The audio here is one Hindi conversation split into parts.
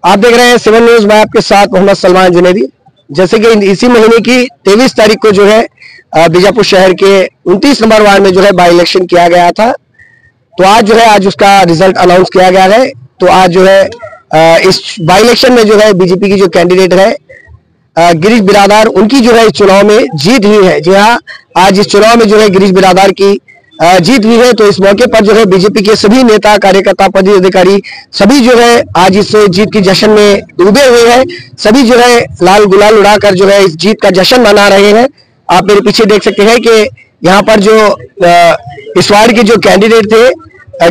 आप देख रहे हैं 7 न्यूज। मैं आपके साथ मोहम्मद सलमान जुनेदी। जैसे कि इसी महीने की 23 तारीख को जो है बीजापुर शहर के 29 नंबर वार्ड में जो है बाई इलेक्शन किया गया था। तो आज उसका रिजल्ट अनाउंस किया गया है। तो आज जो है इस बाई इलेक्शन में जो है बीजेपी की जो कैंडिडेट है गिरीश बिरादार, उनकी जो है इस चुनाव में जीत हुई है। जी हाँ, आज इस चुनाव में जो है गिरीश बिरादार की जीत हुई है। तो इस मौके पर जो है बीजेपी के सभी नेता, कार्यकर्ता, पदाधिकारी सभी जो है आज इस जीत की जश्न में डूबे हुए हैं। सभी जो है लाल गुलाल उड़ाकर जो है इस जीत का जश्न मना रहे हैं। आप मेरे पीछे देख सकते हैं कि यहाँ पर जो इस वार्ड के जो कैंडिडेट थे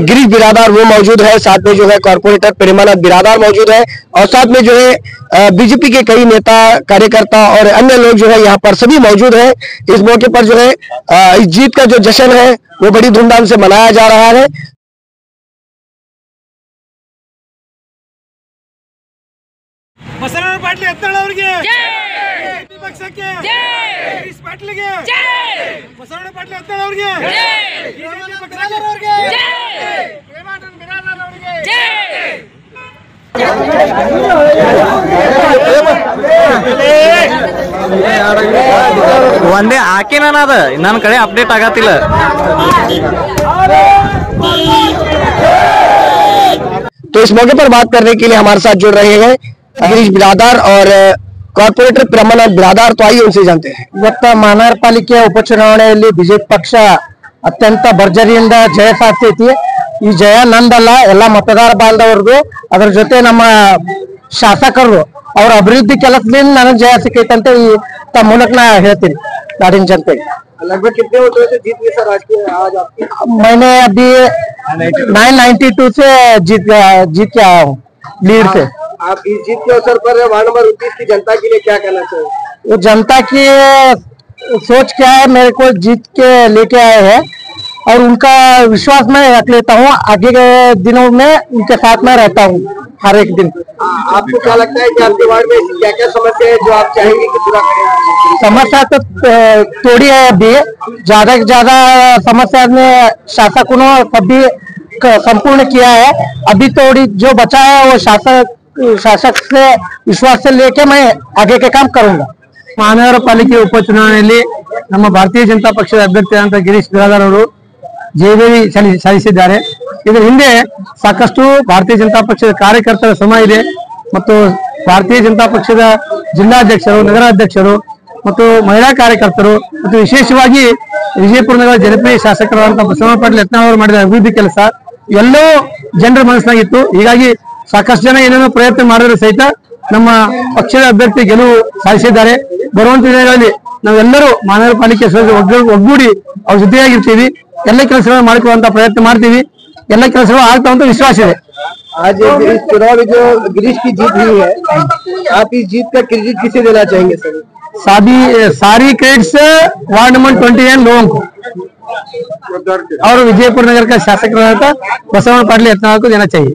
गिरीश बिरादार वो मौजूद है, साथ में जो है कॉर्पोरेटर प्रेमानंद बिरादार मौजूद है और साथ में जो है बीजेपी के कई नेता, कार्यकर्ता और अन्य लोग जो है यहाँ पर सभी मौजूद है। इस मौके पर जो है इस जीत का जो जश्न है वो बड़ी धूमधाम से मनाया जा रहा है। ಬಸವರಾಜ ಪಾಟೀಲ್ ಯತ್ನಾಳ್ ಅವರಿಗೆ ಜೈ, ಪಕ್ಷಕ್ಕೆ ಜೈ, ಗಿರೀಶ್ ಪಾಟೀಲ್ಗೆ ಜೈ, ಬಸವರಾಜ ಪಾಟೀಲ್ ಯತ್ನಾಳ್ ಅವರಿಗೆ ಜೈ, ಬಿಜೆಪಿ ಪಕ್ಷದವರಿಗೆ ಜೈ, ಪ್ರೇಮಾನಂದ ಬಿರಾದಾರ್ ಅವರಿಗೆ ಜೈ। ಒಂದೇ ಹಾಕಿನ ಅದ ನನ್ನ ಕಡೆ ಅಪ್ಡೇಟ್ ಆಗತ್ತಿಲ್ಲ। तो इस मौके पर बात करने के लिए हमारे साथ जुड़ रहे हैं गिरीश बिरादार और ಕಾರ್ಪೊರೇಟರ್ ಪ್ರೇಮಾನಂದ್ ಬಿರಾದಾರ್। तो आइए उनसे जानते हैं। ಇವತ್ತ ಮಹಾನಗರ ಪಾಲಿಕೆ ಉಪಚುನಾವಣೆಯಲ್ಲಿ ಬಿಜೆಪಿ ಪಕ್ಷ ಅತ್ಯಂತ ಭರ್ಜರಿಯಿಂದ ಜಯ ಸಾಧಿಸೈತಿ। ಈ ಜಯ ನಂದಲ್ಲ, ಎಲ್ಲ ಮತದಾರ ಬಾಂಧವರದು, ಅದರ ಜೊತೆ ನಮ್ಮ ಶಾಸಕರು ಅವರ ಅಭಿವೃದ್ಧಿ ಕೆಲಸದಿಂದ ನನಗೆ ಜಯ ಸಿಕ್ಕೈತೆ ಅಂತ ಈ ತಮ್ಮ ಮೂಲಕ ನಾ ಹೇಳ್ತೀನಿ ನಾಡಿನ ಜನತೆಗೆ। लगभग कितने वोटों से जीत गए सर आज आपकी? मैंने अभी 992 से जीत के आया हूँ लीड से। आप इस जीत के अवसर पर वार्ड नंबर 29 की जनता के लिए क्या कहना चाहिए? वो जनता की सोच क्या है, मेरे को जीत के लेके आए हैं और उनका विश्वास मैं रख लेता हूँ। आगे के दिनों में उनके साथ में रहता हूँ हर एक दिन। आपको क्या लगता है कि आपके वार्ड में क्या क्या समस्या है जो आप चाहेंगे कि पूरा करें? समस्या तो थोड़ी है, अभी ज्यादा से ज्यादा समस्या में शासकों ने सभी संपूर्ण किया है। अभी थोड़ी जो बचा है वो शासक से विश्वास से लेके मैं आगे के काम करूंगा। ಮಹಾನಗರ ಪಾಲಿಕೆ ಉಪಚುನಾವಣೆಯಲ್ಲಿ ನಮ್ಮ ಭಾರತೀಯ ಜನತಾ ಪಕ್ಷದ ಅಭ್ಯರ್ಥಿಯಾದಂತಹ ಗಿರೀಶ್ ಬಿರಾದಾರ್ ಅವರು ಜಯಭೇರಿ ಸಾಧಿಸಿದ್ದಾರೆ। ಇದರ ಹಿಂದೆ ಸಾಕಷ್ಟು ಭಾರತೀಯ ಜನತಾ ಪಕ್ಷದ ಕಾರ್ಯಕರ್ತರ ಶ್ರಮ ಇದೆ ಮತ್ತು ಭಾರತೀಯ ಜನತಾ ಪಕ್ಷದ ಜಿಲ್ಲಾಧ್ಯಕ್ಷರು, ನಗರಾಧ್ಯಕ್ಷರು ಮತ್ತು ಮಹಿಳಾ ಕಾರ್ಯಕರ್ತರು ಮತ್ತು ವಿಶೇಷವಾಗಿ ವಿಜಯಪುರ ನಗರ ಜನಪ್ರಿಯ ಶಾಸಕರಾದಂತಹ ಬಸವರಾಜ ಪಾಟೀಲ್ ಯತ್ನಾಳ್ ಅವರು ಮಾಡಿದ ಅಭಿವೃದ್ಧಿ ಕೆಲಸ ಎಲ್ಲವೂ ಜನರ ಮನಸ್ಸಿನಾಗಿತ್ತು। ಹೀಗಾಗಿ ಸಾಕಷ್ಟು ಜನ ಏನೇನೋ ಪ್ರಯತ್ನ ಮಾಡಿದ್ರು ಸಹಿತ ನಮ್ಮ ಪಕ್ಷದ ಅಭ್ಯರ್ಥಿ ಗೆಲುವು ಸಾಧಿಸಿದ್ದಾರೆ। ಬರುವಂತ ದಿನಗಳಲ್ಲಿ ನಾವೆಲ್ಲರೂ ಮಹಾನಗರ ಪಾಲಿಕೆ ಒಗ್ಗೂಡಿ ಅವ್ರ ಜೊತೆಯಾಗಿರ್ತೀವಿ, ಎಲ್ಲ ಕೆಲಸಗಳನ್ನು ಮಾಡಿಕೊಳ್ಳುವಂತ ಪ್ರಯತ್ನ ಮಾಡ್ತೀವಿ। ಎಲ್ಲ ಕೆಲಸಗಳು ಆಗ್ತಾ ಅಂತ विश्वास है। आज इस चुनाव में जो गिरीश की जीत हुई है, आप इस जीत का क्रेडिट किसे देना चाहेंगे सर? सारी क्रेडिट्स वार्ड नंबर 21 लोगों को और विजयपुर नगर का शासक बसवराज पाटील यत्नाळ್ को देना चाहिए।